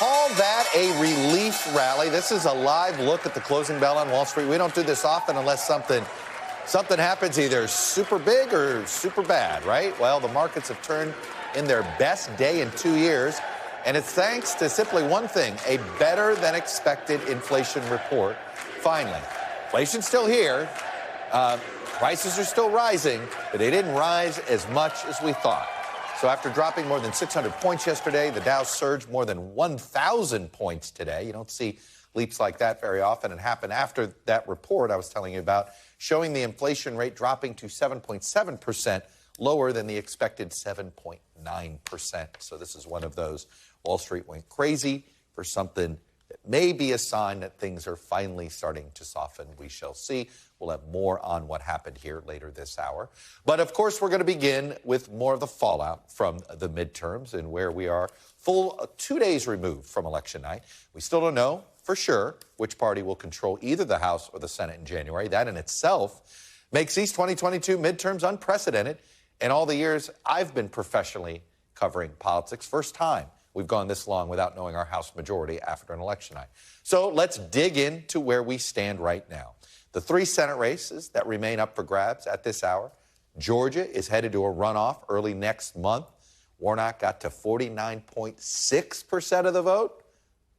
Call that a relief rally. This is a live look at the closing bell on Wall Street. We don't do this often unless something happens either super big or super bad, right? Well, the markets have turned in their best day in 2 years, and it's thanks to simply one thing, a better-than-expected inflation report. Finally, inflation's still here. Prices are still rising, but they didn't rise as much as we thought. So after dropping more than 600 points yesterday, the Dow surged more than 1,000 points today. You don't see leaps like that very often. It happened after that report I was telling you about, showing the inflation rate dropping to 7.7%, lower than the expected 7.9%. So this is one of those. Wall Street went crazy for something that may be a sign that things are finally starting to soften. We shall see. We'll have more on what happened here later this hour. But, of course, we're going to begin with more of the fallout from the midterms and where we are full 2 days removed from Election night. We still don't know for sure which party will control either the House or the Senate in January. That in itself makes these 2022 midterms unprecedented. In all the years I've been professionally covering politics, first time we've gone this long without knowing our House majority after an election night. So let's dig into where we stand right now. The 3 Senate races that remain up for grabs at this hour. Georgia is headed to a runoff early next month. Warnock got to 49.6% of the vote,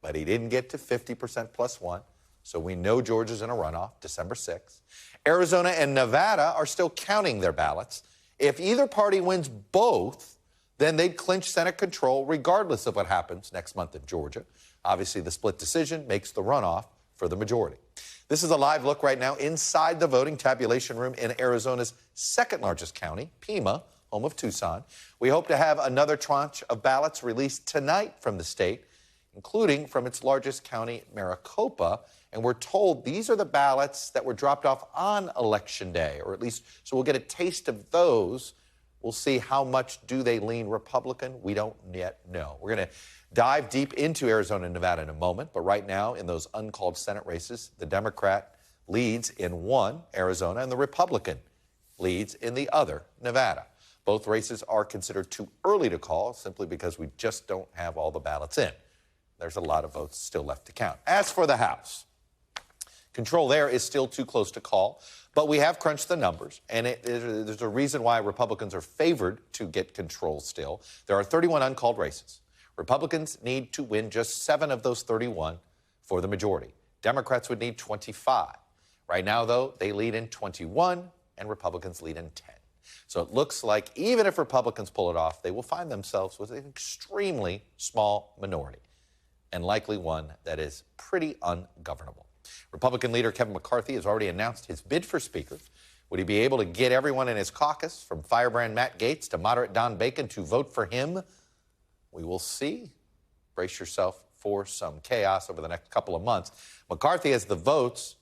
but he didn't get to 50% plus one. So we know Georgia's in a runoff December 6th. Arizona and Nevada are still counting their ballots. If either party wins both, then they'd clinch Senate control regardless of what happens next month in Georgia. Obviously, the split decision makes the runoff for the majority. This is a live look right now inside the voting tabulation room in Arizona's second largest county, Pima, home of Tucson. We hope to have another tranche of ballots released tonight from the state, including from its largest county, Maricopa. And we're told these are the ballots that were dropped off on Election Day, or at least, so we'll get a taste of those. We'll see how much do they lean Republican. We don't yet know. We're going to dive deep into Arizona and Nevada in a moment. But right now, in those uncalled Senate races, the Democrat leads in one, Arizona, and the Republican leads in the other, Nevada. Both races are considered too early to call simply because we just don't have all the ballots in. There's a lot of votes still left to count. As for the House, control there is still too close to call, but we have crunched the numbers, and there's a reason why Republicans are favored to get control still. There are 31 uncalled races. Republicans need to win just 7 of those 31 for the majority. Democrats would need 25. Right now, though, they lead in 21, and Republicans lead in 10. So it looks like even if Republicans pull it off, they will find themselves with an extremely small minority, and likely one that is pretty ungovernable. Republican leader Kevin McCarthy has already announced his bid for Speaker. Would he be able to get everyone in his caucus, from firebrand Matt Gaetz to moderate Don Bacon, to vote for him? We will see. Brace yourself for some chaos over the next couple of months. McCarthy has the votes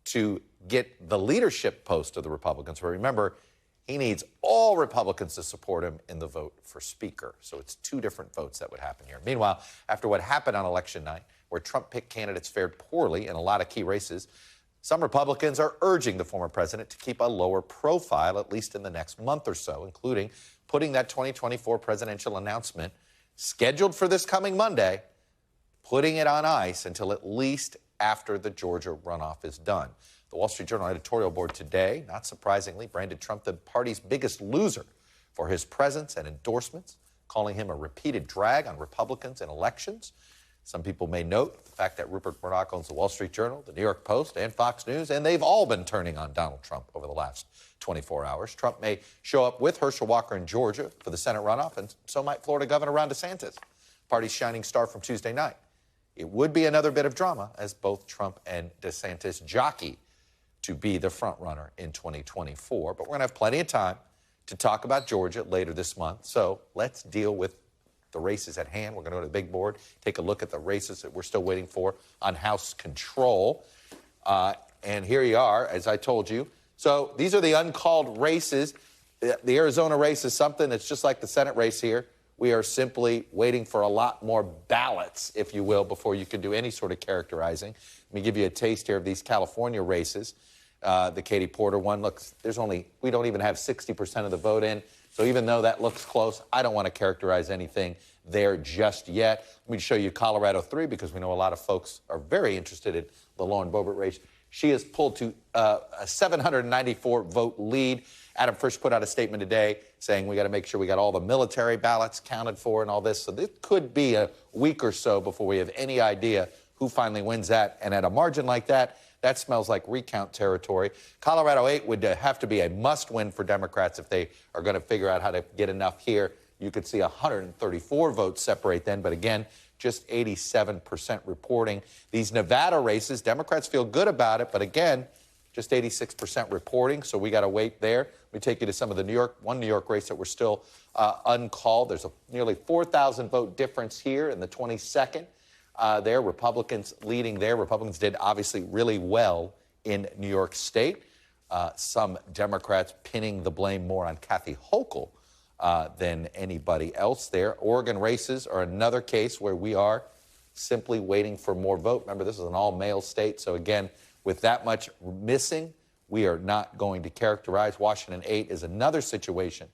to get the leadership post of the Republicans. But remember, he needs all Republicans to support him in the vote for Speaker. So it's 2 different votes that would happen here. Meanwhile, after what happened on Election night, where Trump-picked candidates fared poorly in a lot of key races, some Republicans are urging the former president to keep a lower profile, at least in the next month or so, including putting that 2024 presidential announcement scheduled for this coming Monday, putting it on ice until at least after the Georgia runoff is done. The Wall Street Journal editorial board today, not surprisingly, branded Trump the party's biggest loser for his presence and endorsements, calling him a repeated drag on Republicans in elections. Some people may note the fact that Rupert Murdoch owns the Wall Street Journal, the New York Post, and Fox News, and they've all been turning on Donald Trump over the last 24 hours. Trump may show up with Herschel Walker in Georgia for the Senate runoff, and so might Florida Governor Ron DeSantis, party's shining star from Tuesday night. It would be another bit of drama as both Trump and DeSantis jockey to be the front runner in 2024. But we're going to have plenty of time to talk about Georgia later this month. So let's deal with the races at hand. We're going to go to the big board, take a look at the races that we're still waiting for on House control. And here you are, as I told you. So these are the uncalled races. The Arizona race is something that's just like the Senate race here. We are simply waiting for a lot more ballots, if you will, before you can do any sort of characterizing. Let me give you a taste here of these California races. The Katie Porter one, look, we don't even have 60% of the vote in. So even though that looks close, I don't want to characterize anything there just yet. Let me show you Colorado 3 because we know a lot of folks are very interested in the Lauren Boebert race. She has pulled to a 794-vote lead. Adam Frisch put out a statement today saying we got to make sure we got all the military ballots counted for and all this. So this could be a week or so before we have any idea who finally wins that. And at a margin like that, that smells like recount territory. Colorado 8 would have to be a must-win for Democrats if they are going to figure out how to get enough here. You could see 134 votes separate then, but again, just 87% reporting. These Nevada races, Democrats feel good about it, but again, just 86% reporting, so we got to wait there. Let me take you to some of the one New York race that we're still uncalled. There's a nearly 4,000 vote difference here in the 22nd. There, Republicans leading there. Republicans did obviously really well in New York State. Some Democrats pinning the blame more on Kathy Hochul than anybody else there. Oregon races are another case where we are simply waiting for more vote. Remember, this is an all-male state, so again, with that much missing, we are not going to characterize. Washington 8 is another situation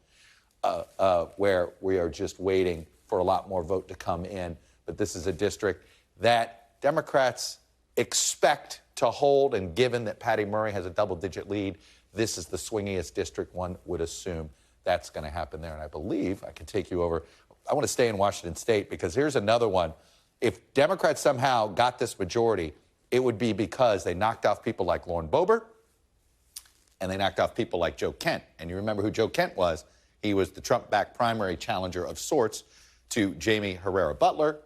where we are just waiting for a lot more vote to come in. But this is a district that Democrats expect to hold, and given that Patty Murray has a double-digit lead, this is the swingiest district one would assume that's going to happen there. And I believe I can take you over. I want to stay in Washington State because here's another one. If Democrats somehow got this majority, it would be because they knocked off people like Lauren Boebert and they knocked off people like Joe Kent. And you remember who Joe Kent was. He was the Trump-backed primary challenger of sorts to Jamie Herrera Butler,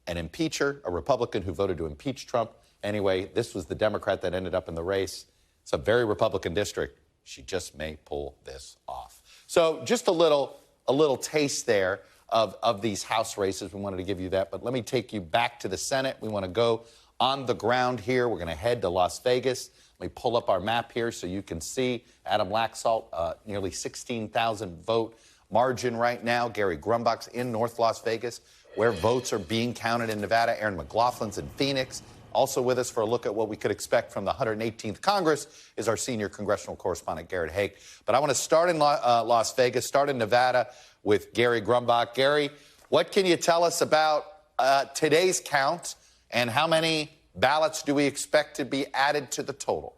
an impeacher, a Republican who voted to impeach Trump. Anyway, this was the Democrat that ended up in the race. It's a very Republican district. She just may pull this off. So just a little taste there of these House races. We wanted to give you that. But let me take you back to the Senate. We want to go on the ground here. We're going to head to Las Vegas. Let me pull up our map here so you can see Adam Laxalt, nearly 16,000 vote margin right now. Gary Grumbach's in North Las Vegas, where votes are being counted in Nevada. Erin McLaughlin's in Phoenix. Also with us for a look at what we could expect from the 118th Congress is our senior congressional correspondent, Garrett Haake. But I want to start in Las Vegas, start in Nevada with Gary Grumbach. Gary, what can you tell us about today's count, and how many ballots do we expect to be added to the total?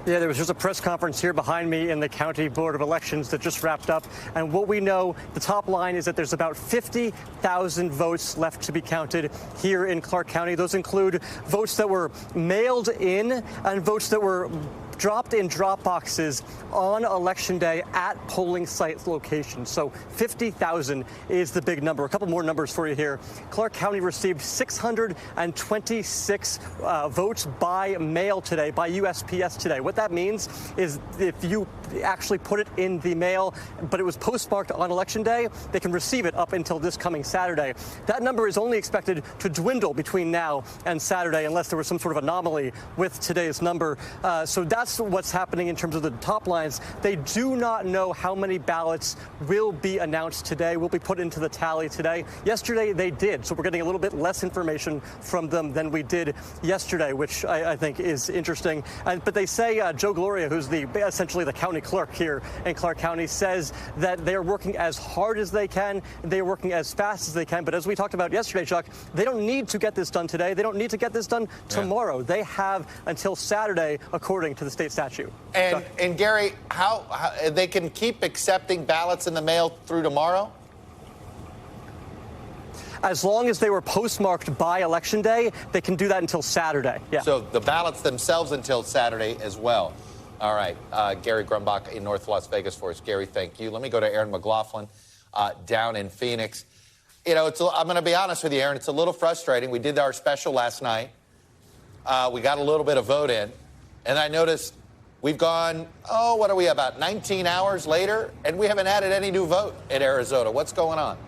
Yeah, there was just a press conference here behind me in the County Board of Elections that just wrapped up. And what we know, the top line is that there's about 50,000 votes left to be counted here in Clark County. Those include votes that were mailed in and votes that were dropped in drop boxes on Election Day at polling site locations. So 50,000 is the big number. A couple more numbers for you here. Clark County received 626 votes by mail today, by USPS today. What that means is if you actually put it in the mail, but it was postmarked on Election Day, they can receive it up until this coming Saturday. That number is only expected to dwindle between now and Saturday unless there was some sort of anomaly with today's number. So that's what's happening in terms of the top lines. They do not know how many ballots will be announced today, will be put into the tally today. Yesterday they did, so we're getting a little bit less information from them than we did yesterday, which I think is interesting. But they say Joe Gloria, who's essentially the county clerk here in Clark County, says that they are working as hard as they can. They are working as fast as they can. But as we talked about yesterday, Chuck, they don't need to get this done today. They don't need to get this done tomorrow. Yeah. They have until Saturday, according to the state statute. And Gary, how they can keep accepting ballots in the mail through tomorrow? As long as they were postmarked by Election Day, they can do that until Saturday. Yeah. So the ballots themselves until Saturday as well. All right. Gary Grumbach in North Las Vegas for us. Gary, thank you. Let me go to Erin McLaughlin down in Phoenix. You know, I'm going to be honest with you, Erin. It's a little frustrating. We did our special last night. We got a little bit of vote in. And I noticed we've gone, what are we, about 19 hours later? And we haven't added any new vote in Arizona. What's going on?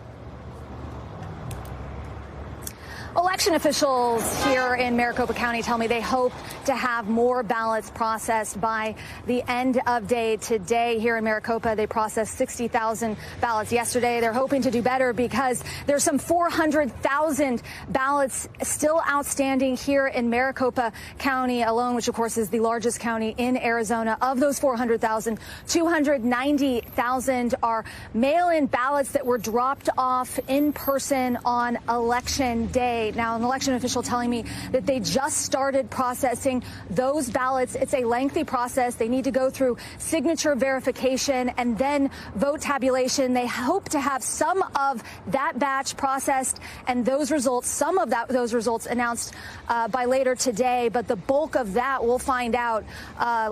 Election officials here in Maricopa County tell me they hope to have more ballots processed by the end of day today. Here in Maricopa, they processed 60,000 ballots yesterday. They're hoping to do better because there's some 400,000 ballots still outstanding here in Maricopa County alone, which of course is the largest county in Arizona. Of those 400,000, 290,000 are mail-in ballots that were dropped off in person on Election Day. Now, an election official telling me that they just started processing those ballots. It's a lengthy process. They need to go through signature verification and then vote tabulation. They hope to have some of that batch processed and those results, those results announced by later today. But the bulk of that we'll find out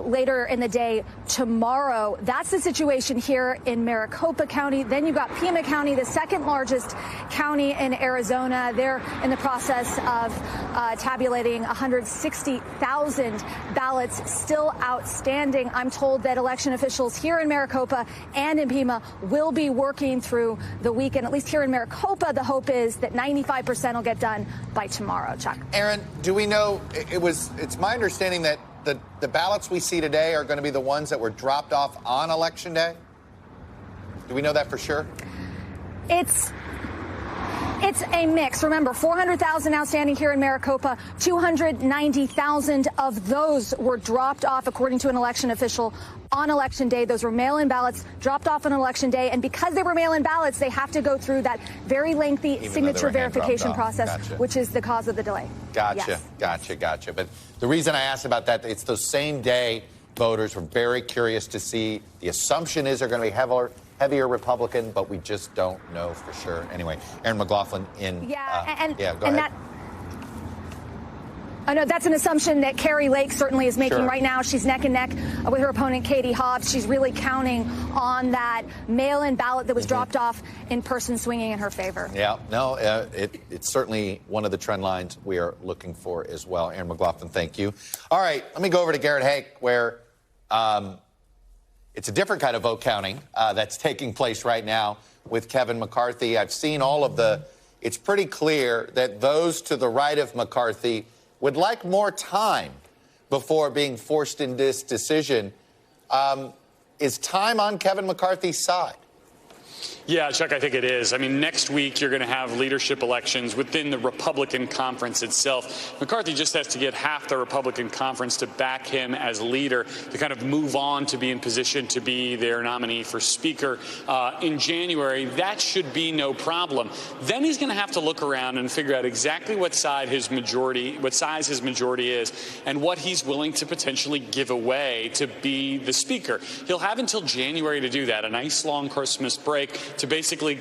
later in the day tomorrow. That's the situation here in Maricopa County. Then you've got Pima County, the second largest county in Arizona. They're in the process of tabulating 160,000 ballots still outstanding. I'm told that election officials here in Maricopa and in Pima will be working through the weekend. At least here in Maricopa, the hope is that 95% will get done by tomorrow. Chuck. Erin, do we know, it's my understanding that the ballots we see today are going to be the ones that were dropped off on Election Day? Do we know that for sure? It's a mix. Remember, 400,000 outstanding here in Maricopa. 290,000 of those were dropped off, according to an election official, on Election Day. Those were mail-in ballots dropped off on Election Day. And because they were mail-in ballots, they have to go through that very lengthy signature verification process, Gotcha. Which is the cause of the delay. Gotcha, yes. Gotcha. But the reason I asked about that, it's those same day voters were very curious to see. The assumption is they're going to be heavier Republican, but we just don't know for sure. Anyway, Erin McLaughlin in. Go ahead. I know that's an assumption that Kari Lake certainly is making right now. She's neck and neck with her opponent, Katie Hobbs. She's really counting on that mail-in ballot that was dropped off in person swinging in her favor. Yeah, no, it's certainly one of the trend lines we are looking for as well. Erin McLaughlin, thank you. All right, let me go over to Garrett Haake, where it's a different kind of vote counting that's taking place right now with Kevin McCarthy. I've seen all of it's pretty clear that those to the right of McCarthy would like more time before being forced in this decision. Is time on Kevin McCarthy's side? Yeah, Chuck, I think it is. I mean, next week you're going to have leadership elections within the Republican conference itself. McCarthy just has to get half the Republican conference to back him as leader to kind of move on to be in position to be their nominee for Speaker in January. That should be no problem. Then he's going to have to look around and figure out exactly what size his majority is and what he's willing to potentially give away to be the Speaker. He'll have until January to do that, a nice long Christmas break, to basically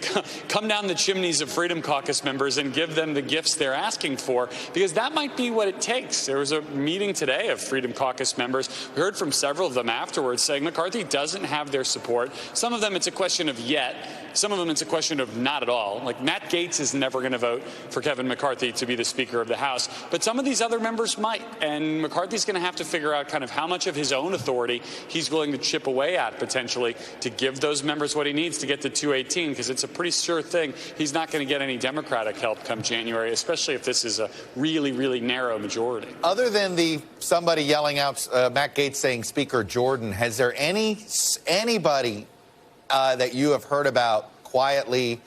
come down the chimneys of Freedom Caucus members and give them the gifts they're asking for, because that might be what it takes. There was a meeting today of Freedom Caucus members. We heard from several of them afterwards saying McCarthy doesn't have their support. Some of them it's a question of yet. Some of them it's a question of not at all. Like Matt Gaetz is never going to vote for Kevin McCarthy to be the Speaker of the House. But some of these other members might. And McCarthy's going to have to figure out kind of how much of his own authority he's willing to chip away at potentially to give those members what he needs to get to 218, because it's a pretty sure thing he's not going to get any Democratic help come January, especially if this is a really, really narrow majority. Other than somebody yelling out, Matt Gaetz saying Speaker Jordan, has there anybody that you have heard about quietly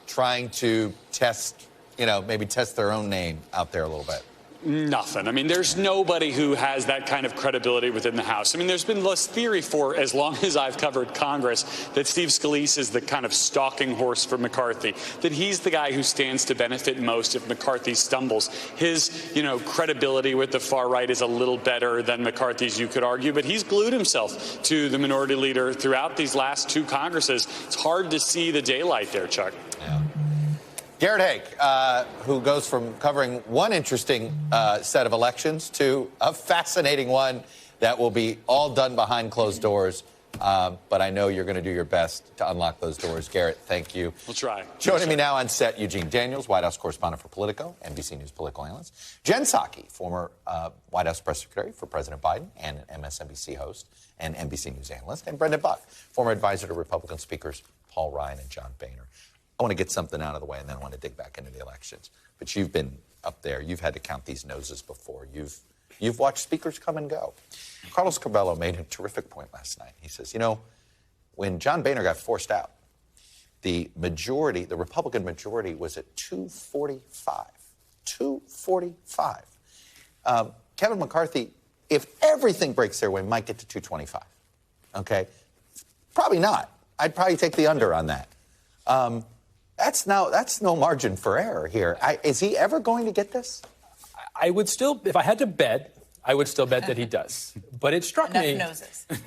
trying to test, maybe test their own name out there a little bit? Nothing. I mean, there's nobody who has that kind of credibility within the House. I mean, there's been less theory for as long as I've covered Congress that Steve Scalise is the kind of stalking horse for McCarthy, that he's the guy who stands to benefit most if McCarthy stumbles. His, credibility with the far right is a little better than McCarthy's, you could argue, but he's glued himself to the minority leader throughout these last two Congresses. It's hard to see the daylight there, Chuck. Yeah. Garrett Haake, who goes from covering one interesting set of elections to a fascinating one that will be all done behind closed doors. But I know you're going to do your best to unlock those doors. Garrett, thank you. We'll try. Joining me now on set, Eugene Daniels, White House correspondent for Politico, NBC News political analyst. Jen Psaki, former White House press secretary for President Biden and an MSNBC host and NBC News analyst. And Brendan Buck, former advisor to Republican speakers Paul Ryan and John Boehner. I want to get something out of the way, and then I want to dig back into the elections. But you've been up there. You've had to count these noses before. You've watched speakers come and go. Carlos Curbelo made a terrific point last night. He says, when John Boehner got forced out, the Republican majority was at 245. 245. Kevin McCarthy, if everything breaks their way, might get to 225. Okay? Probably not. I'd probably take the under on that. That's no margin for error here. Is he ever going to get this? I would still, if I had to bet, I would still bet that he does. But it struck me.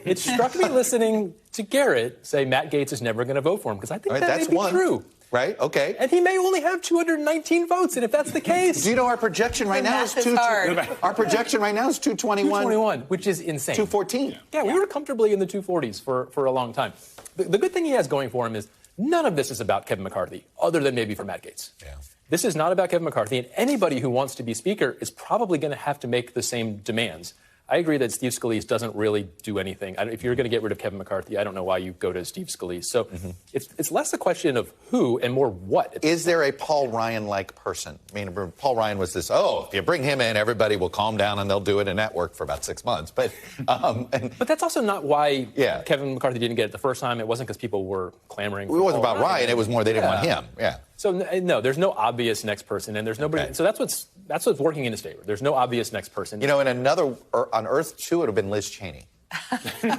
It struck me listening to Garrett say Matt Gaetz is never going to vote for him, because I think that may be true. Right? Okay. And he may only have 219 votes, and if that's the case, do you know our projection right now is 221, which is insane. 214. Yeah, we were comfortably in the 240s for a long time. The good thing he has going for him is none of this is about Kevin McCarthy, other than maybe for Matt Gaetz. Yeah. This is not about Kevin McCarthy, and anybody who wants to be Speaker is probably going to have to make the same demands. I agree that Steve Scalise doesn't really do anything. If you're going to get rid of Kevin McCarthy, I don't know why you go to Steve Scalise. So it's less a question of who and more what. Is there a Paul Ryan-like person? I mean, Paul Ryan was this, if you bring him in, everybody will calm down and they'll do it in network for about 6 months. But that's also not why Kevin McCarthy didn't get it the first time. It wasn't because people were clamoring for It wasn't about Ryan. It was more they didn't want him. Yeah. So, no, there's no obvious next person, and there's nobody. Okay. So that's what's working in his favor. There's no obvious next person. In another, on Earth 2, it would have been Liz Cheney. Think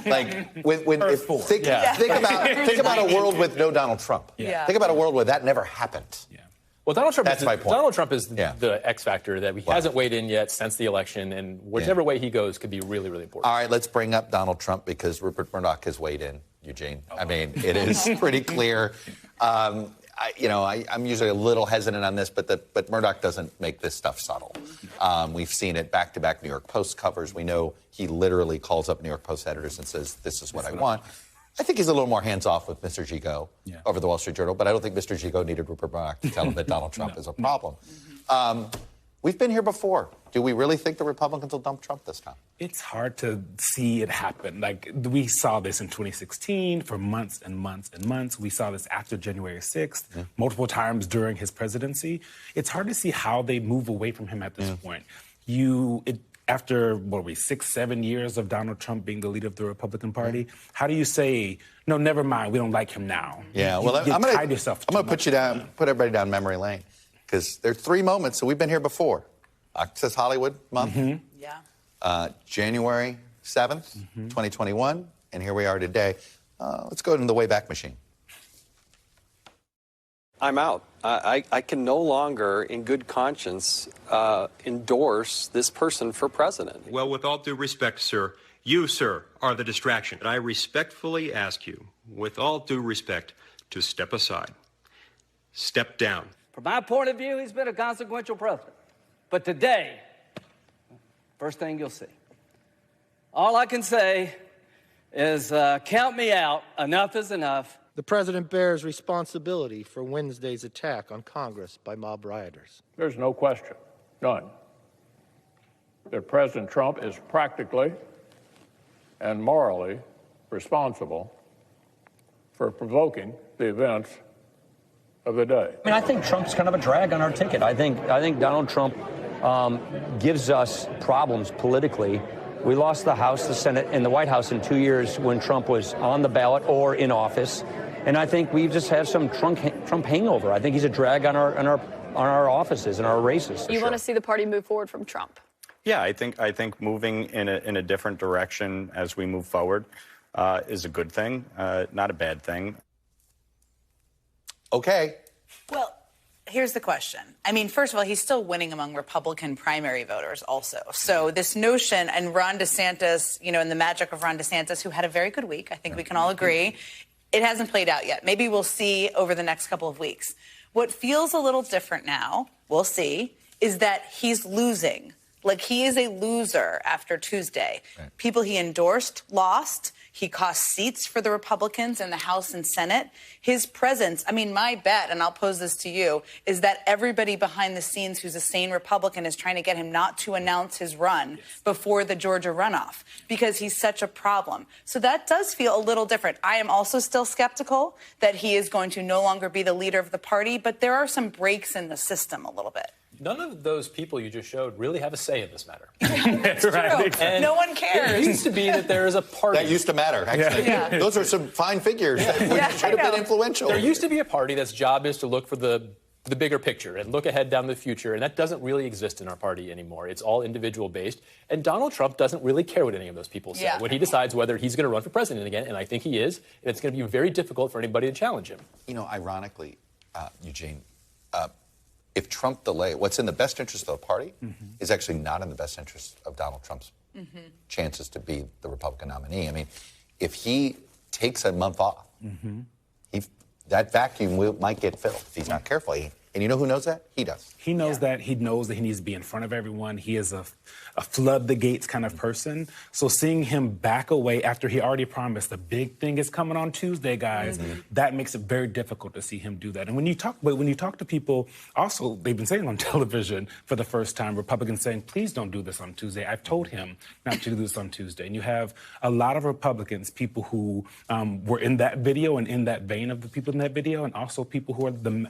about a world with no Donald Trump. Yeah. Think about a world where that never happened. Yeah. Well, Donald Trump That's my point. Donald Trump is the X factor that he hasn't weighed in yet since the election, and whichever way he goes could be really, really important. All right, let's bring up Donald Trump because Rupert Murdoch has weighed in, Eugene. I mean, it is pretty clear. I'm usually a little hesitant on this, but Murdoch doesn't make this stuff subtle. We've seen it back-to-back New York Post covers. We know he literally calls up New York Post editors and says, this is what I want. I think he's a little more hands-off with Mr. Gigot over the Wall Street Journal, but I don't think Mr. Gigot needed Rupert Murdoch to tell him that Donald Trump is a problem. We've been here before. Do we really think the Republicans will dump Trump this time? It's hard to see it happen. Like, we saw this in 2016 for months and months and months. We saw this after January 6th, multiple times during his presidency. It's hard to see how they move away from him at this point. After, 6-7 years of Donald Trump being the leader of the Republican Party, how do you say, no, never mind, we don't like him now? Yeah, well, I'm going to put everybody down memory lane, because there are 3 moments, so we've been here before. Access Hollywood month. January 7th, 2021, and here we are today. Let's go into the Wayback Machine. I'm out. I can no longer, in good conscience, endorse this person for president. Well, with all due respect, sir, you, sir, are the distraction. And I respectfully ask you, with all due respect, to step aside. Step down. From my point of view, he's been a consequential president. But today, first thing you'll see, all I can say is count me out. Enough is enough. The president bears responsibility for Wednesday's attack on Congress by mob rioters. There's no question, none, that President Trump is practically and morally responsible for provoking the events of the day. I mean, I think Trump's kind of a drag on our ticket. I think Donald Trump gives us problems politically. We lost the House, the Senate, and the White House in 2 years when Trump was on the ballot or in office. And I think we've just had some Trump hangover. I think he's a drag on our offices and our races. You want to see the party move forward from Trump? Yeah, I think moving in a different direction as we move forward is a good thing, not a bad thing. Okay. Well, here's the question. I mean, first of all, he's still winning among Republican primary voters also. So this notion, and Ron DeSantis, and the magic of Ron DeSantis, who had a very good week, I think we can all agree, it hasn't played out yet. Maybe we'll see over the next couple of weeks. What feels a little different now, we'll see, is that he's losing. Like, he is a loser after Tuesday. Right. People he endorsed lost. He cost seats for the Republicans in the House and Senate. His presence, I mean, my bet, and I'll pose this to you, is that everybody behind the scenes who's a sane Republican is trying to get him not to announce his run before the Georgia runoff because he's such a problem. So that does feel a little different. I am also still skeptical that he is going to no longer be the leader of the party, but there are some breaks in the system a little bit. None of those people you just showed really have a say in this matter. That's true. And no one cares. It used to be that there is a party. That used to matter, actually. Yeah. Those are some fine figures that should have been influential. There used to be a party that's job is to look for the bigger picture and look ahead down the future, and that doesn't really exist in our party anymore. It's all individual-based, and Donald Trump doesn't really care what any of those people say when he decides whether he's going to run for president again, and I think he is, and it's going to be very difficult for anybody to challenge him. You know, ironically, Eugene, if Trump what's in the best interest of the party is actually not in the best interest of Donald Trump's chances to be the Republican nominee. I mean, if he takes a month off, that vacuum might get filled if he's not careful. And you know who knows that? He does. He knows that. He knows that he needs to be in front of everyone. He is a flood the gates kind of person. So seeing him back away after he already promised the big thing is coming on Tuesday, guys, that makes it very difficult to see him do that. And when you talk to people, also, they've been saying on television for the first time, Republicans saying, please don't do this on Tuesday. I've told him not to do this on Tuesday. And you have a lot of Republicans, people who were in that video and in that vein of the people in that video, and also people who are the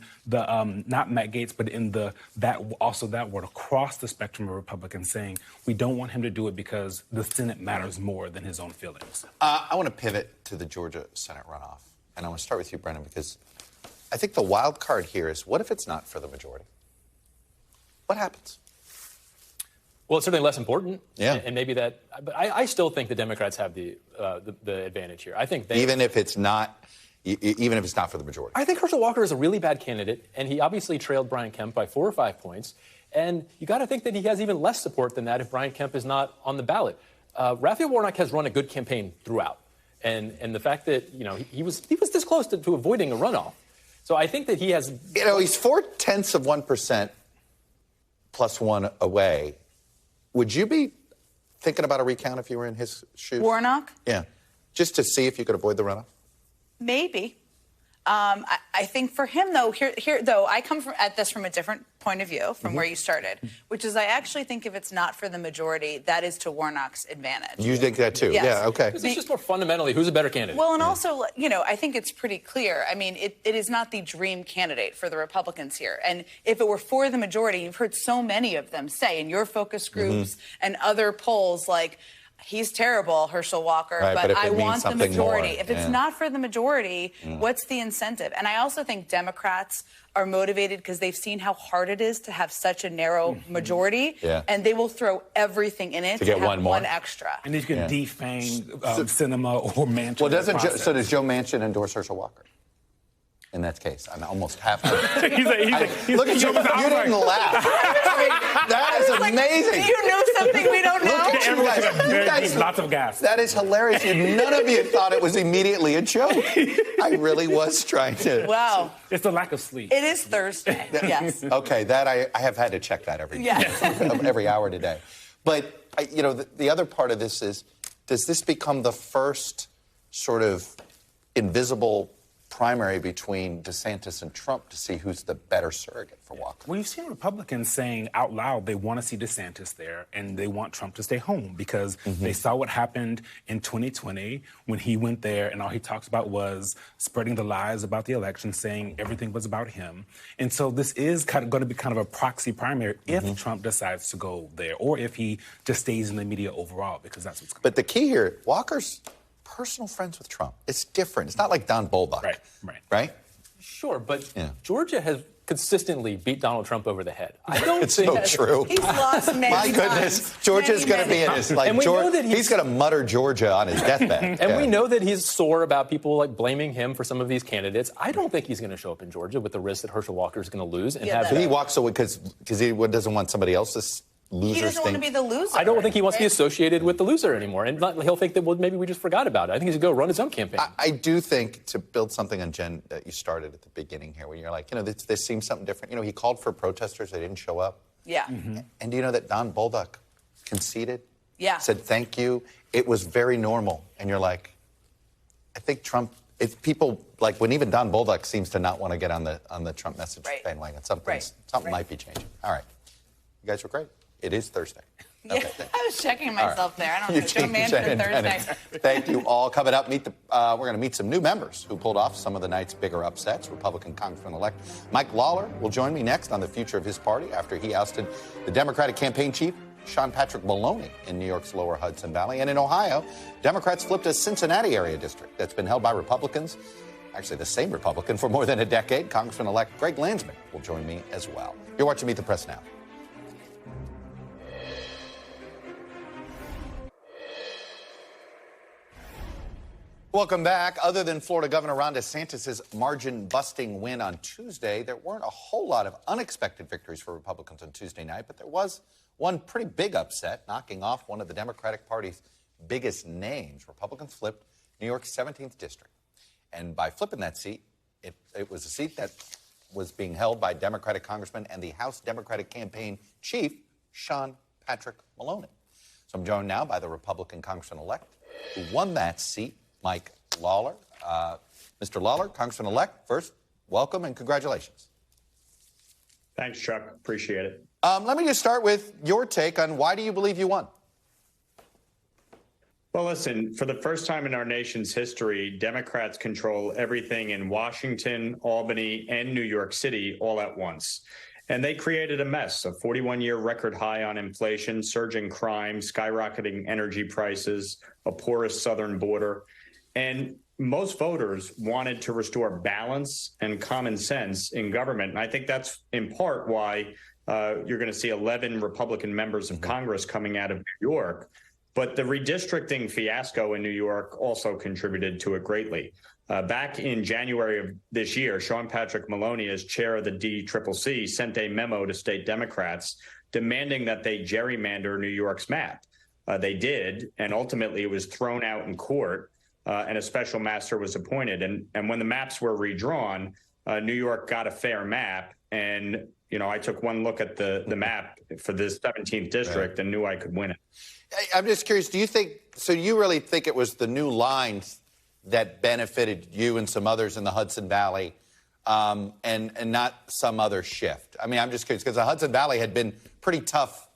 not Matt Gaetz, but in that word across the spectrum of Republicans saying we don't want him to do it because the Senate matters more than his own feelings. I want to pivot to the Georgia Senate runoff, and I want to start with you, Brendan, because I think the wild card here is what if it's not for the majority? What happens? Well, it's certainly less important, yeah, and maybe that. But I still think the Democrats have the advantage here. I think even if it's not for the majority. I think Herschel Walker is a really bad candidate, and he obviously trailed Brian Kemp by 4 or 5 points. And you got to think that he has even less support than that if Brian Kemp is not on the ballot. Raphael Warnock has run a good campaign throughout, and the fact that he was this close to avoiding a runoff. So I think that he has. He's 0.4% plus one away. Would you be thinking about a recount if you were in his shoes? Warnock? Yeah, just to see if you could avoid the runoff. Maybe. I think for him, though, though, I come at this from a different point of view from where you started, which is I actually think if it's not for the majority, that is to Warnock's advantage. You think that, too? Yes. Yeah, okay. It's just more fundamentally, who's a better candidate? Well, and also, I think it's pretty clear. I mean, it is not the dream candidate for the Republicans here. And if it were for the majority, you've heard so many of them say in your focus groups and other polls, like, he's terrible, Herschel Walker, right, but I want the majority. More. If it's not for the majority, what's the incentive? And I also think Democrats are motivated because they've seen how hard it is to have such a narrow majority, and they will throw everything in it to get have one extra. And you can defang Cinema or Manchin. Well, so does Joe Manchin endorse Herschel Walker? In that case, I'm almost half. Look at you! You didn't laugh. That is amazing. You know something we don't know. Look at you guys. Lots of gas. That is hilarious. None of you thought it was immediately a joke. I really was trying to. Wow. It's the lack of sleep. It is Thursday. Yes. Okay, that I have had to check that every hour today. But the other part of this is, does this become the first sort of invisible primary between DeSantis and Trump to see who's the better surrogate for Walker? Well, you've seen Republicans saying out loud they want to see DeSantis there and they want Trump to stay home because they saw what happened in 2020 when he went there and all he talks about was spreading the lies about the election, saying everything was about him. And so this is going to be kind of a proxy primary if Trump decides to go there or if he just stays in the media overall, because that's what's going on. But the key here, Walker's personal friends with Trump. It's different. It's not like Don Bolduc. Right? Sure, but Georgia has consistently beat Donald Trump over the head. I don't it's think so true. He's lost many My goodness. Georgia's going to be in his, he's going to mutter Georgia on his deathbed. And we know that he's sore about people blaming him for some of these candidates. I don't think he's going to show up in Georgia with the risk that Herschel Walker is going to lose. And he walks away because he doesn't want somebody else to he doesn't want to be the loser. I don't think he wants to be associated with the loser anymore. And he'll think that, maybe we just forgot about it. I think he's going to go run his own campaign. I do think, to build something on Jen that you started at the beginning here, where you're like, this seems something different. He called for protesters. They didn't show up. Yeah. And do you know that Don Bolduc conceded? Yeah. Said thank you. It was very normal. And you're like, I think Trump. It's people like when even Don Bolduc seems to not want to get on the Trump message bandwagon. Something might be changing. All right, you guys were great. It is Thursday. Okay, yeah, I was checking myself there. I don't know. Show man for Thursday. Thank you all. Coming up, we're going to meet some new members who pulled off some of the night's bigger upsets. Republican Congressman-elect Mike Lawler will join me next on the future of his party after he ousted the Democratic campaign chief, Sean Patrick Maloney, in New York's lower Hudson Valley. And in Ohio, Democrats flipped a Cincinnati area district that's been held by Republicans, actually the same Republican, for more than a decade. Congressman-elect Greg Landsman will join me as well. You're watching Meet the Press now. Welcome back. Other than Florida Governor Ron DeSantis' margin-busting win on Tuesday, there weren't a whole lot of unexpected victories for Republicans on Tuesday night, but there was one pretty big upset, knocking off one of the Democratic Party's biggest names. Republicans flipped New York's 17th district. And by flipping that seat, it was a seat that was being held by Democratic Congressman and the House Democratic campaign chief, Sean Patrick Maloney. So I'm joined now by the Republican Congressman-elect who won that seat, Mike Lawler. Mr. Lawler, Congressman-elect, first, welcome and congratulations. Thanks, Chuck. Appreciate it. Let me just start with your take on why do you believe you won? Well, listen, for the first time in our nation's history, Democrats control everything in Washington, Albany, and New York City all at once. And they created a mess, a 41-year record high on inflation, surging crime, skyrocketing energy prices, a porous southern border. And most voters wanted to restore balance and common sense in government. And I think that's in part why you're going to see 11 Republican members of Congress coming out of New York. But the redistricting fiasco in New York also contributed to it greatly. Back in January of this year, Sean Patrick Maloney, as chair of the DCCC, sent a memo to state Democrats demanding that they gerrymander New York's map. They did, and ultimately it was thrown out in court, and a special master was appointed. And when the maps were redrawn, New York got a fair map. And, you know, I took one look at the map for this 17th district and knew I could win it. I'm just curious, do you think, so you really think it was the new lines that benefited you and some others in the Hudson Valley and not some other shift? I mean, I'm just curious, because the Hudson Valley had been pretty tough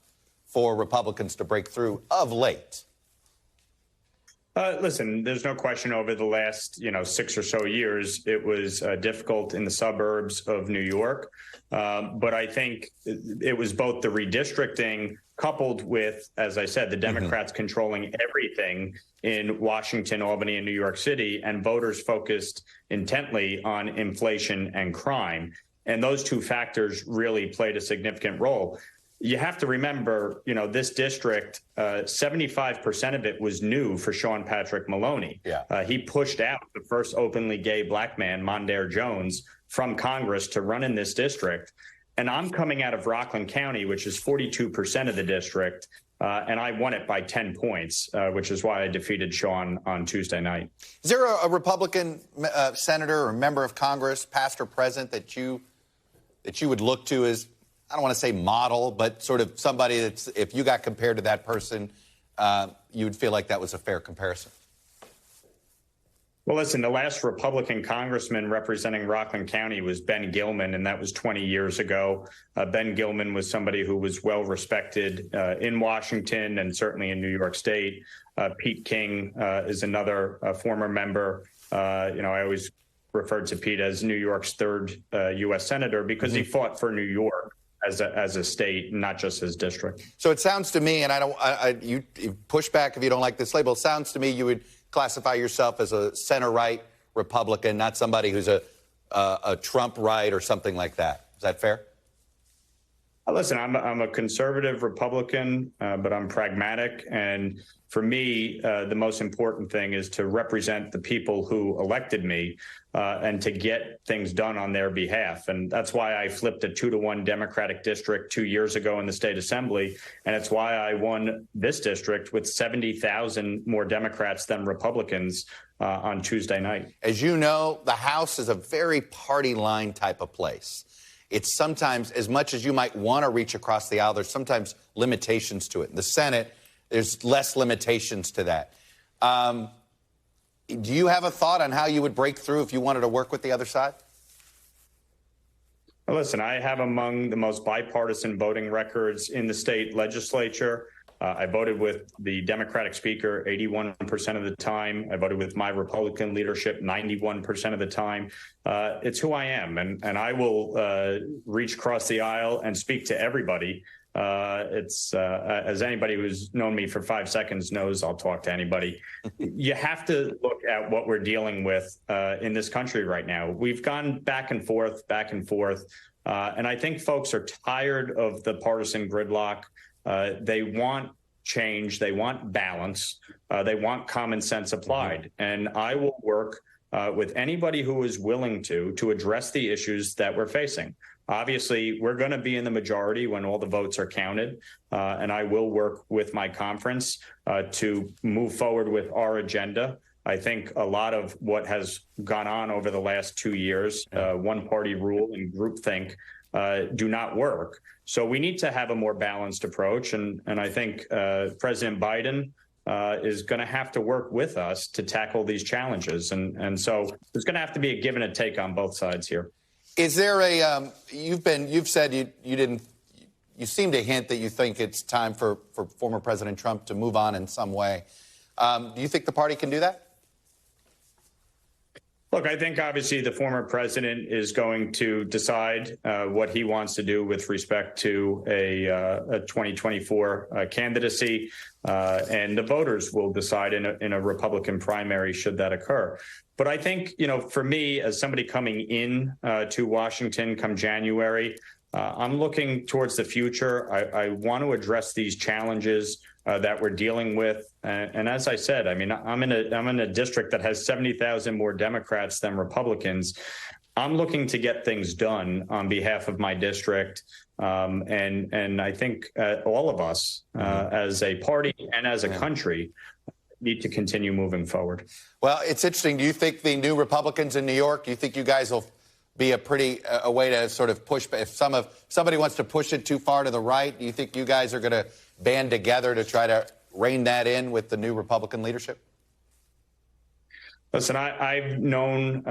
for Republicans to break through of late. Listen, there's no question over the last, 6 or so years, it was difficult in the suburbs of New York. But I think it was both the redistricting coupled with, as I said, the Democrats controlling everything in Washington, Albany, and New York City, and voters focused intently on inflation and crime. And those two factors really played a significant role. You have to remember, this district, 75% of it was new for Sean Patrick Maloney. Yeah. He pushed out the first openly gay black man, Mondaire Jones, from Congress to run in this district. And I'm coming out of Rockland County, which is 42% of the district, and I won it by 10 points, which is why I defeated Sean on Tuesday night. Is there a Republican senator or member of Congress, past or present, that you would look to as, I don't want to say model, but sort of somebody that's, if you got compared to that person, you would feel like that was a fair comparison? Well, listen, the last Republican congressman representing Rockland County was Ben Gilman, and that was 20 years ago. Ben Gilman was somebody who was well respected in Washington and certainly in New York State. Pete King is another former member. I always referred to Pete as New York's third U.S. senator because he fought for New York as a state, not just his district. So it sounds to me, and you push back if you don't like this label, it sounds to me you would classify yourself as a center-right Republican, not somebody who's a Trump-right or something like that. Is that fair? Listen, I'm a conservative Republican, but I'm pragmatic. And for me, the most important thing is to represent the people who elected me and to get things done on their behalf. And that's why I flipped a 2-to-1 Democratic district 2 years ago in the state assembly. And it's why I won this district with 70,000 more Democrats than Republicans on Tuesday night. As you know, the House is a very party line type of place. It's sometimes, as much as you might want to reach across the aisle, there's sometimes limitations to it. In the Senate, there's less limitations to that. Do you have a thought on how you would break through if you wanted to work with the other side? Well, listen, I have among the most bipartisan voting records in the state legislature. I voted with the Democratic Speaker 81% of the time. I voted with my Republican leadership 91% of the time. It's who I am, and I will reach across the aisle and speak to everybody. As anybody who's known me for 5 seconds knows, I'll talk to anybody. You have to look at what we're dealing with in this country right now. We've gone back and forth, and I think folks are tired of the partisan gridlock. They want change. They want balance. They want common sense applied. And I will work with anybody who is willing to address the issues that we're facing. Obviously, we're going to be in the majority when all the votes are counted, and I will work with my conference to move forward with our agenda. I think a lot of what has gone on over the last 2 years, one-party rule and groupthink, do not work. So we need to have a more balanced approach, and I think President Biden is going to have to work with us to tackle these challenges, and so there's going to have to be a give and a take on both sides here. Is there a you've said you seem to hint that you think it's time for former President Trump to move on in some way. Do you think the party can do that? Look, I think obviously the former president is going to decide what he wants to do with respect to a 2024 candidacy, and the voters will decide in a Republican primary should that occur. But I think, for me, as somebody coming in to Washington come January, I'm looking towards the future. I want to address these challenges that we're dealing with. And as I said, I mean, I'm in a district that has 70,000 more Democrats than Republicans. I'm looking to get things done on behalf of my district. And I think all of us as a party and as a country need to continue moving forward. Well, it's interesting. Do you think the new Republicans in New York, do you think you guys will be a way to sort of push, if somebody wants to push it too far to the right, do you think you guys are going to band together to try to rein that in with the new Republican leadership? Listen, I've known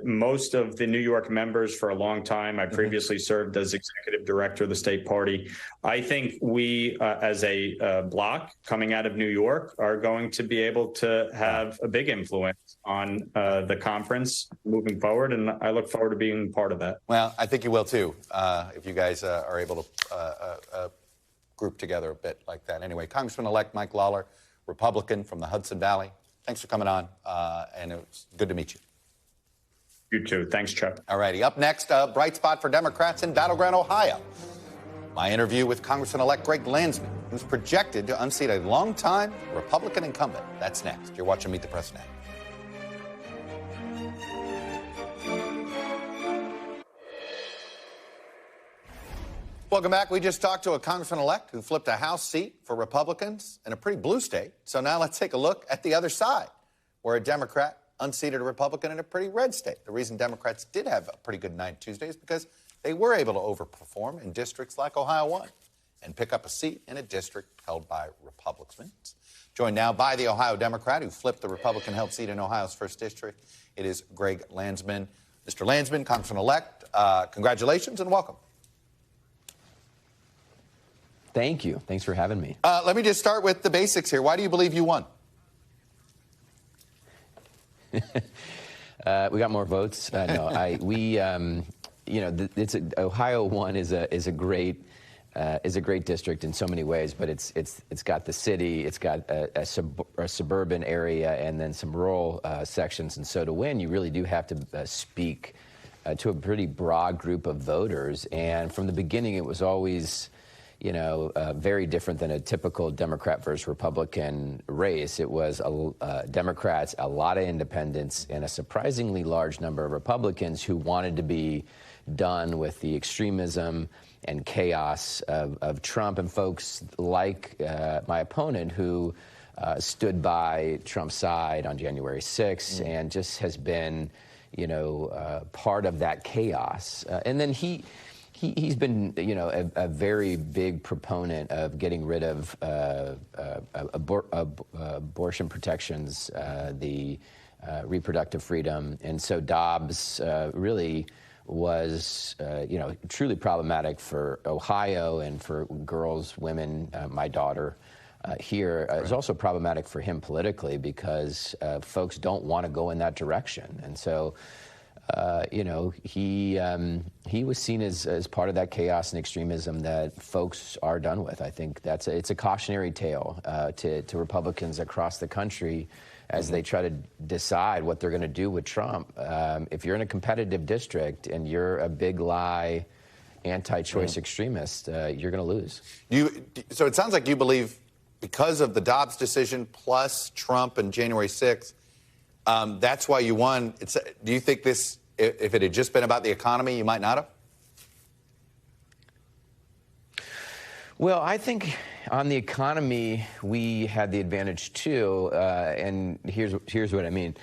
most of the New York members for a long time. I previously served as executive director of the state party. I think we, as a bloc coming out of New York, are going to be able to have a big influence on the conference moving forward, and I look forward to being part of that. Well, I think you will, too, if you guys are able to group together a bit like that. Anyway, Congressman-elect Mike Lawler, Republican from the Hudson Valley. Thanks for coming on, and it was good to meet you. You too. Thanks, Chuck. All righty. Up next, a bright spot for Democrats in battleground Ohio. My interview with Congressman-elect Greg Landsman, who's projected to unseat a longtime Republican incumbent. That's next. You're watching Meet the Press Now. Welcome back. We just talked to a congressman-elect who flipped a House seat for Republicans in a pretty blue state. So now let's take a look at the other side, where a Democrat unseated a Republican in a pretty red state. The reason Democrats did have a pretty good night Tuesday is because they were able to overperform in districts like Ohio 1 and pick up a seat in a district held by Republicans. Joined now by the Ohio Democrat who flipped the Republican-held seat in Ohio's 1st District. It is Greg Landsman. Mr. Landsman, Congressman-elect, congratulations and welcome. Thank you. Thanks for having me. Let me just start with the basics here. Why do you believe you won? We got more votes. Ohio 1 is a great district in so many ways, but it's got the city, it's got a suburban area, and then some rural sections. And so to win, you really do have to speak to a pretty broad group of voters. And from the beginning, it was always very different than a typical Democrat versus Republican race. It was Democrats, a lot of independents, and a surprisingly large number of Republicans who wanted to be done with the extremism and chaos of Trump, and folks like my opponent who stood by Trump's side on January 6th and just has been, part of that chaos. And then He's been, a very big proponent of getting rid of abortion protections, the reproductive freedom. And so Dobbs really was, truly problematic for Ohio and for girls, women, my daughter here. It's also problematic for him politically because folks don't want to go in that direction. And so, he was seen as part of that chaos and extremism that folks are done with. I think it's a cautionary tale to Republicans across the country as they try to decide what they're going to do with Trump. If you're in a competitive district and you're a big lie, anti-choice extremist, you're going to lose. So it sounds like you believe because of the Dobbs decision plus Trump and January 6th, that's why you won. Do you think this, if it had just been about the economy, you might not have? Well, I think on the economy, we had the advantage, too. And here's what I mean.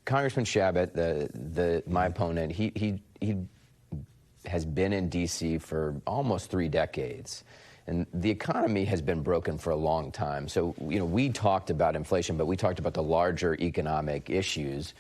Congressman Shabbat, my opponent, he has been in D.C. for almost 3 decades. And the economy has been broken for a long time. So, we talked about inflation, but we talked about the larger economic issues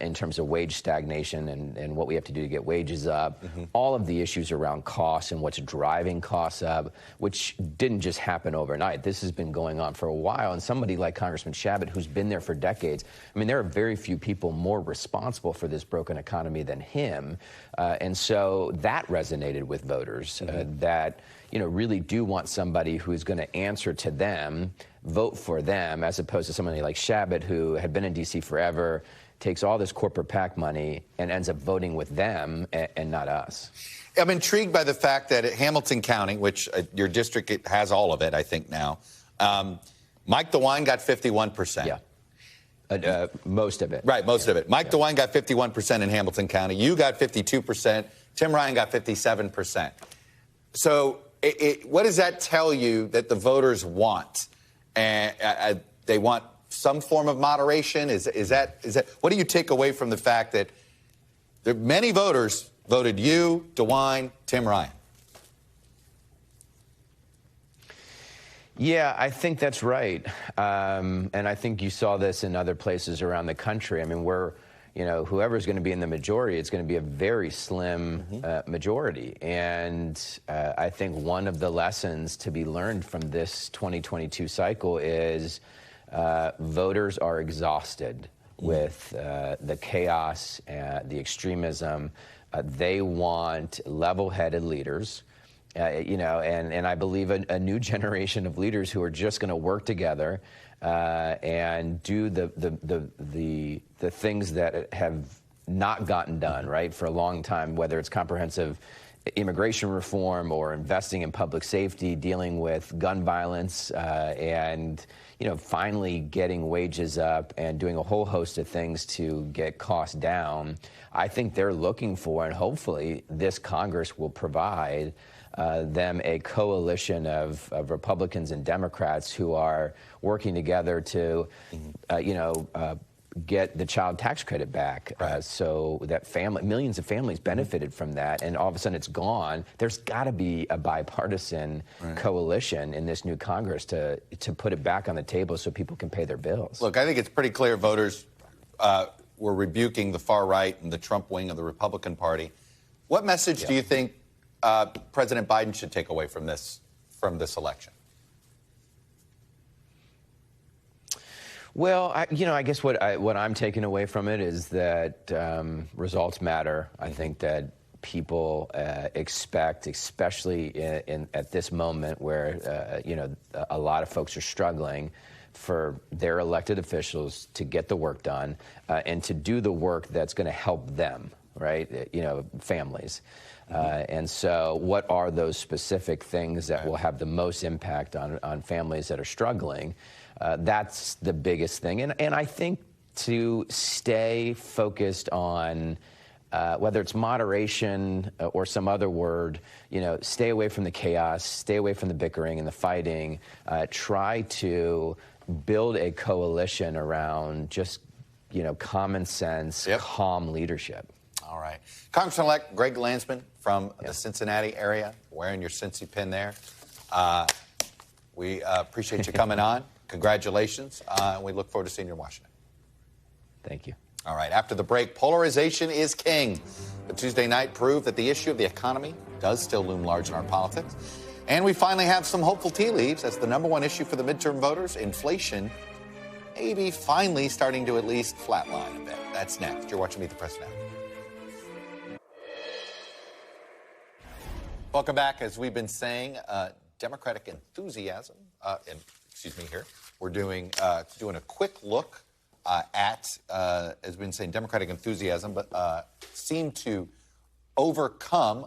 in terms of wage stagnation and what we have to do to get wages up. All of the issues around costs and what's driving costs up, which didn't just happen overnight. This has been going on for a while. And somebody like Congressman Shabbat, who's been there for decades, I mean, there are very few people more responsible for this broken economy than him. And so that resonated with voters, that really do want somebody who's going to answer to them, vote for them, as opposed to somebody like Shabbat, who had been in D.C. forever, takes all this corporate PAC money and ends up voting with them and not us. I'm intrigued by the fact that at Hamilton County, which your district has all of it, I think now, Mike DeWine got 51%. Yeah. Most of it. Right, most of it. Mike DeWine got 51% in Hamilton County. You got 52%. Tim Ryan got 57%. So what does that tell you that the voters want? They want some form of moderation? Is that what do you take away from the fact that many voters voted you, DeWine, Tim Ryan? Yeah, I think that's right. And I think you saw this in other places around the country. I mean, whoever's going to be in the majority, it's going to be a very slim majority. And I think one of the lessons to be learned from this 2022 cycle is voters are exhausted with the chaos, the extremism. They want level-headed leaders, and I believe a new generation of leaders who are just going to work together and do the things that have not gotten done, right, for a long time, whether it's comprehensive immigration reform or investing in public safety, dealing with gun violence, and finally getting wages up and doing a whole host of things to get costs down. I think they're looking for, and hopefully this Congress will provide them a coalition of Republicans and Democrats who are working together to, get the child tax credit back, so that millions of families benefited from that, and all of a sudden it's gone. There's got to be a bipartisan coalition in this new Congress to put it back on the table so people can pay their bills. Look, I think it's pretty clear voters were rebuking the far right and the Trump wing of the Republican Party. What message do you think President Biden should take away from this election? Well, I guess what I'm taking away from it is that results matter. I think that people expect, especially at this moment where a lot of folks are struggling, for their elected officials to get the work done and to do the work that's going to help them, right? Families. And so what are those specific things that will have the most impact on families that are struggling? That's the biggest thing. And I think to stay focused on whether it's moderation or some other word, stay away from the chaos, stay away from the bickering and the fighting, try to build a coalition around just, common sense, calm leadership. All right. Congressman-elect Greg Landsman from the Cincinnati area, wearing your Cincy pin there. We appreciate you coming on. Congratulations. We look forward to seeing you in Washington. Thank you. All right, after the break, polarization is king. But Tuesday night proved that the issue of the economy does still loom large in our politics. And we finally have some hopeful tea leaves as the number one issue for the midterm voters, inflation, maybe finally starting to at least flatline a bit. That's next. You're watching Meet the Press Now. Welcome back. As we've been saying, Democratic enthusiasm, here, we're doing a quick look at, as we've been saying, Democratic enthusiasm, but seem to overcome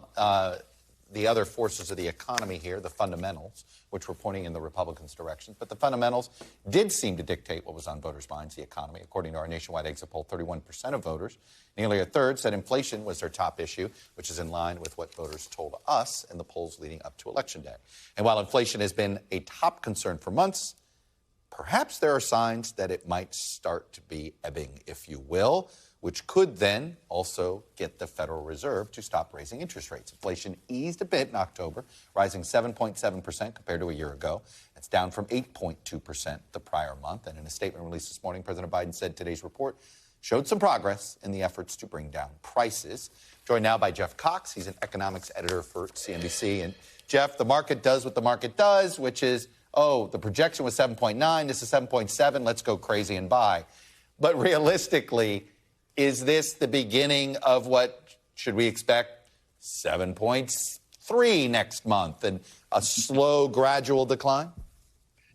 the other forces of the economy here, the fundamentals, which were pointing in the Republicans' direction. But the fundamentals did seem to dictate what was on voters' minds, the economy. According to our nationwide exit poll, 31% of voters, nearly a third, said inflation was their top issue, which is in line with what voters told us in the polls leading up to Election Day. And while inflation has been a top concern for months, perhaps there are signs that it might start to be ebbing, if you will, which could then also get the Federal Reserve to stop raising interest rates. Inflation eased a bit in October, rising 7.7% compared to a year ago. That's down from 8.2% the prior month. And in a statement released this morning, President Biden said today's report showed some progress in the efforts to bring down prices. Joined now by Jeff Cox. He's an economics editor for CNBC. And Jeff, the market does what the market does, which is, oh, the projection was 7.9, this is 7.7, let's go crazy and buy. But realistically, is this the beginning of what should we expect? 7.3 next month and a slow, gradual decline?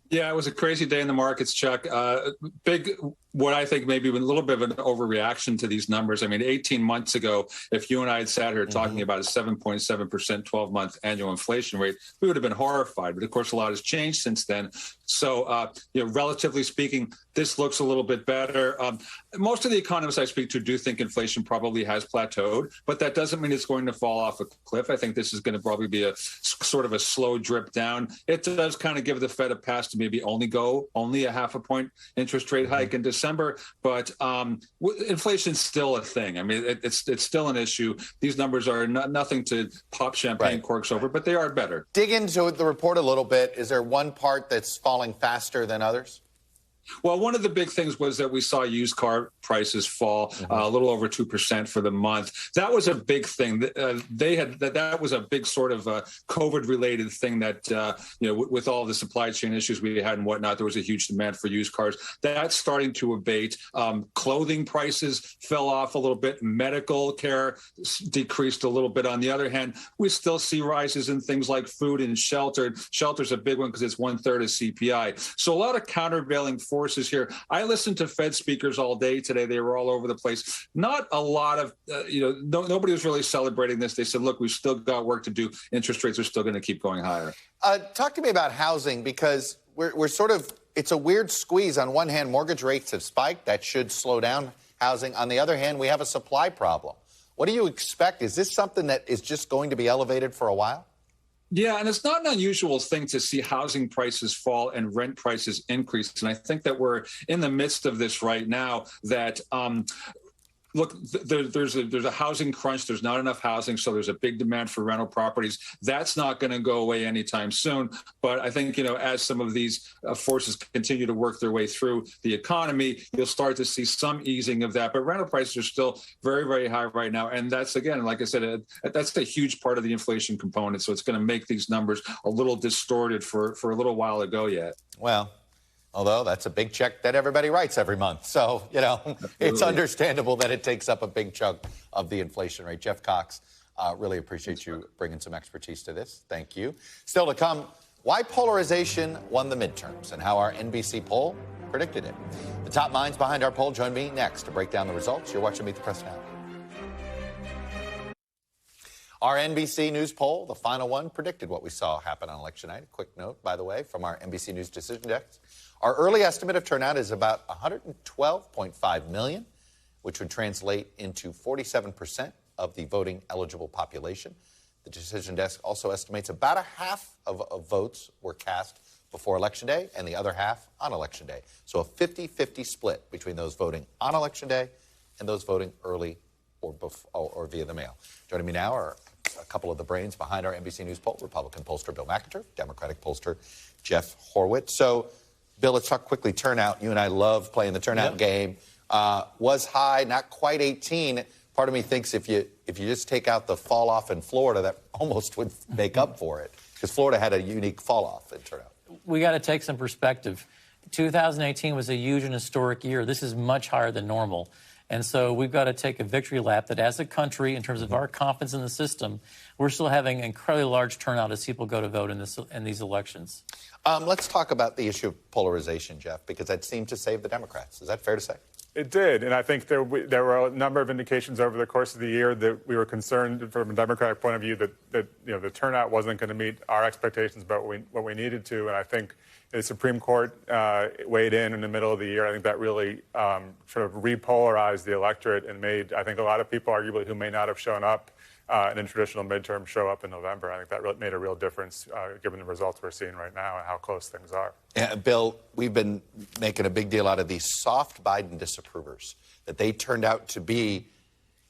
Yeah, it was a crazy day in the markets, Chuck. Big, what I think maybe a little bit of an overreaction to these numbers. I mean, 18 months ago, if you and I had sat here talking about a 7.7% 12-month annual inflation rate, we would have been horrified. But of course, a lot has changed since then. So, relatively speaking, this looks a little bit better. Most of the economists I speak to do think inflation probably has plateaued, but that doesn't mean it's going to fall off a cliff. I think this is going to probably be a sort of a slow drip down. It does kind of give the Fed a pass to maybe only a half a point interest rate hike in December, but inflation's still a thing. I mean, it's still an issue. These numbers are nothing to pop champagne corks over, but they are better. Dig into the report a little bit. Is there one part that's falling faster than others? Well, one of the big things was that we saw used car prices fall a little over 2% for the month. That was a big thing. That was a big sort of COVID-related thing that, with all the supply chain issues we had and whatnot, there was a huge demand for used cars. That's starting to abate. Clothing prices fell off a little bit. Medical care decreased a little bit. On the other hand, we still see rises in things like food and shelter. Shelter's a big one because it's 1/3 of CPI. So a lot of countervailing forces here. I listened to Fed speakers all day today. They were all over the place. Not a lot of, nobody was really celebrating this. They said, look, we've still got work to do. Interest rates are still going to keep going higher. Talk to me about housing, because we're sort of, it's a weird squeeze. On one hand, mortgage rates have spiked. That should slow down housing. On the other hand, we have a supply problem. What do you expect? Is this something that is just going to be elevated for a while? Yeah, and it's not an unusual thing to see housing prices fall and rent prices increase. And I think that we're in the midst of this right now that look, there's a housing crunch. There's not enough housing, so there's a big demand for rental properties. That's not going to go away anytime soon. But I think, as some of these forces continue to work their way through the economy, you'll start to see some easing of that. But rental prices are still very, very high right now. And that's, again, like I said, that's a huge part of the inflation component. So it's going to make these numbers a little distorted for a little while to go yet. Well, although that's a big check that everybody writes every month. So, it's understandable that it takes up a big chunk of the inflation rate. Jeff Cox, really appreciate you bringing some expertise to this. Thank you. Still to come, why polarization won the midterms and how our NBC poll predicted it. The top minds behind our poll join me next to break down the results. You're watching Meet the Press Now. Our NBC News poll, the final one, predicted what we saw happen on election night. A quick note, by the way, from our NBC News Decision Desk. Our early estimate of turnout is about 112.5 million, which would translate into 47% of the voting eligible population. The Decision Desk also estimates about a half of votes were cast before Election Day and the other half on Election Day. So a 50-50 split between those voting on Election Day and those voting early or via the mail. Joining me now are a couple of the brains behind our NBC News poll, Republican pollster Bill McIntuff, Democratic pollster Jeff Horwitt. So, Bill, let's talk quickly turnout. You and I love playing the turnout game. was high, not quite 18. Part of me thinks if you just take out the fall off in Florida, that almost would make up for it, because Florida had a unique fall off in turnout. We got to take some perspective. 2018 was a huge and historic year. This is much higher than normal. And so we've got to take a victory lap that as a country, in terms of our confidence in the system, we're still having an incredibly large turnout as people go to vote in these elections. Let's talk about the issue of polarization, Jeff, because that seemed to save the Democrats. Is that fair to say? It did, and I think there were a number of indications over the course of the year that we were concerned from a Democratic point of view that the turnout wasn't going to meet our expectations about what we needed to, and I think the Supreme Court weighed in the middle of the year. I think that really sort of repolarized the electorate and made, I think, a lot of people, arguably, who may not have shown up in a traditional midterm show up in November. I think that really made a real difference given the results we're seeing right now and how close things are. Yeah, Bill, we've been making a big deal out of these soft Biden disapprovers, that they turned out to be,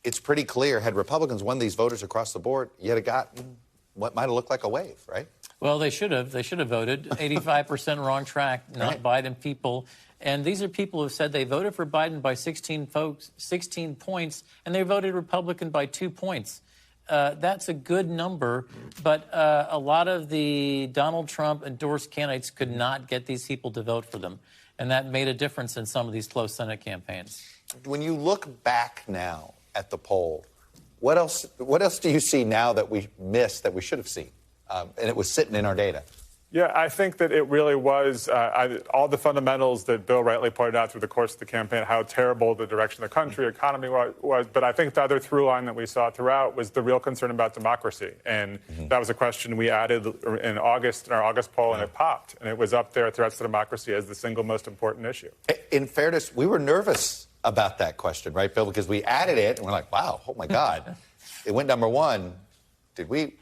it's pretty clear, had Republicans won these voters across the board, you'd have gotten what might have looked like a wave, right? Well, they should have. They should have voted. 85% wrong track, not right. Biden people. And these are people who said they voted for Biden by 16 points, and they voted Republican by 2 points. That's a good number, but a lot of the Donald Trump endorsed candidates could not get these people to vote for them. And that made a difference in some of these close Senate campaigns. When you look back now at the poll, what else do you see now that we missed that we should have seen? And it was sitting in our data. Yeah, I think that it really was all the fundamentals that Bill rightly pointed out through the course of the campaign, how terrible the direction of the country, economy was. But I think the other through line that we saw throughout was the real concern about democracy. And that was a question we added in August, in our August poll, and it popped. And it was up there, threats to democracy, as the single most important issue. In fairness, we were nervous about that question, right, Bill? Because we added it, and we're like, wow, oh, my God. It went number one. Did we...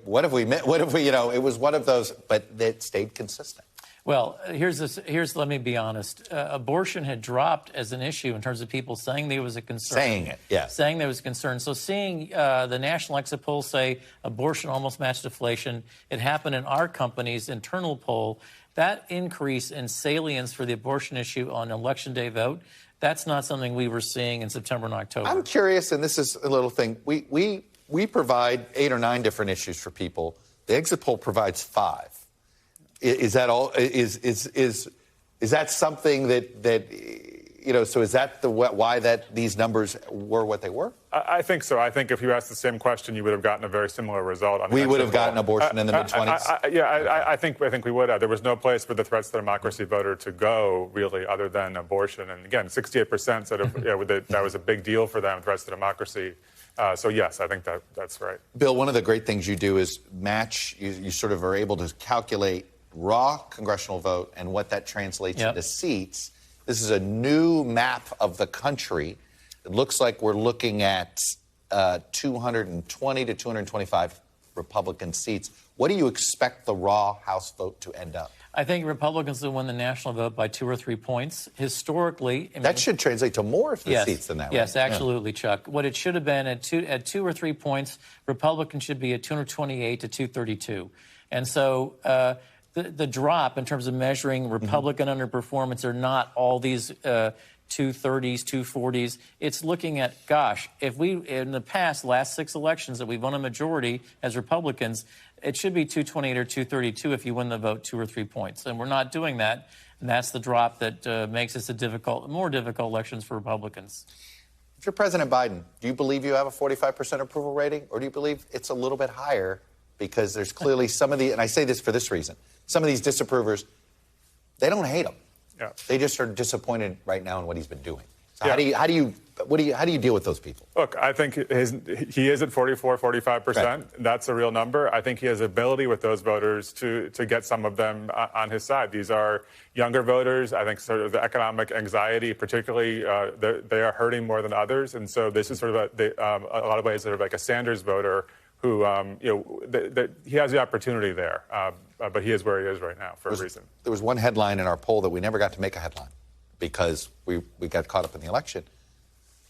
What have we met? What have we, it was one of those, but it stayed consistent. Well, let me be honest. Abortion had dropped as an issue in terms of people saying there was a concern. Saying it, yeah. Saying there was a concern. So seeing the national exit poll say abortion almost matched deflation, it happened in our company's internal poll. That increase in salience for the abortion issue on Election Day vote, that's not something we were seeing in September and October. I'm curious, and this is a little thing. We provide 8 or 9 different issues for people. The exit poll provides 5. Is that all? Is that something that so is that why that these numbers were what they were? I think so. I think if you asked the same question, you would have gotten a very similar result. We would have gotten abortion in the mid-20s. Yeah, I think we would have. There was no place for the threats to democracy voter to go, really, other than abortion. And again, 68% said that was a big deal for them, threats to democracy. So, yes, I think that's right. Bill, one of the great things you do is match, you sort of are able to calculate raw congressional vote and what that translates into seats. This is a new map of the country. It looks like we're looking at 220 to 225 Republican seats. What do you expect the raw House vote to end up? I think Republicans will win the national vote by 2 or 3 points. Historically, that should translate to more seats than that. Yes, right? Absolutely, Chuck. What it should have been at 2 or 3 points, Republicans should be at 228 to 232. And so the drop in terms of measuring Republican underperformance are not all these 230s, 240s. It's looking at, gosh, if we, in the past, last 6 elections that we've won a majority as Republicans, it should be 228 or 232 if you win the vote 2 or 3 points. And we're not doing that. And that's the drop that makes this more difficult elections for Republicans. If you're President Biden, do you believe you have a 45% approval rating? Or do you believe it's a little bit higher? Because there's clearly some of the, and I say this for this reason, some of these disapprovers, they don't hate him. Yeah. They just are disappointed right now in what he's been doing. So how do you deal with those people? Look, I think he is at 44, 45%. Right. That's a real number. I think he has ability with those voters to get some of them on his side. These are younger voters. I think sort of the economic anxiety, particularly, they are hurting more than others. And so this is sort of a lot of ways sort of like a Sanders voter who, he has the opportunity there. But he is where he is right now for a reason. There was one headline in our poll that we never got to make a headline because we got caught up in the election.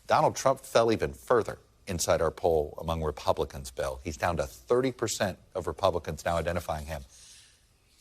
Donald Trump fell even further inside our poll among Republicans, Bill. He's down to 30% of Republicans now identifying him.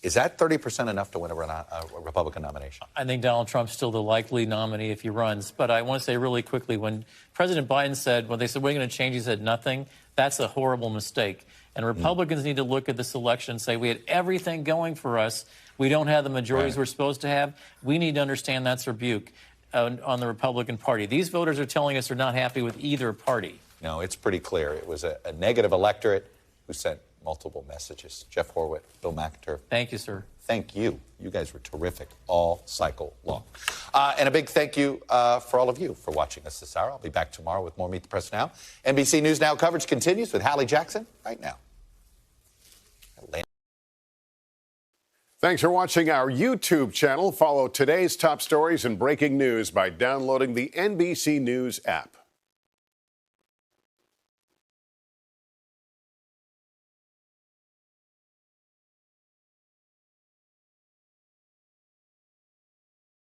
Is that 30% enough to win a Republican nomination? I think Donald Trump's still the likely nominee if he runs. But I want to say really quickly, when President Biden said, when they said, we're going to change, he said nothing. That's a horrible mistake. And Republicans need to look at this election and say, we had everything going for us. We don't have the majorities we're supposed to have. We need to understand that's a rebuke on the Republican Party. These voters are telling us they're not happy with either party. No, it's pretty clear. It was a negative electorate who sent multiple messages. Jeff Horwitt, Bill McIntuff. Thank you, sir. Thank you. You guys were terrific all cycle long. And a big thank you for all of you for watching us this hour. I'll be back tomorrow with more Meet the Press Now. NBC News Now coverage continues with Hallie Jackson right now. Thanks for watching our YouTube channel. Follow today's top stories and breaking news by downloading the NBC News app.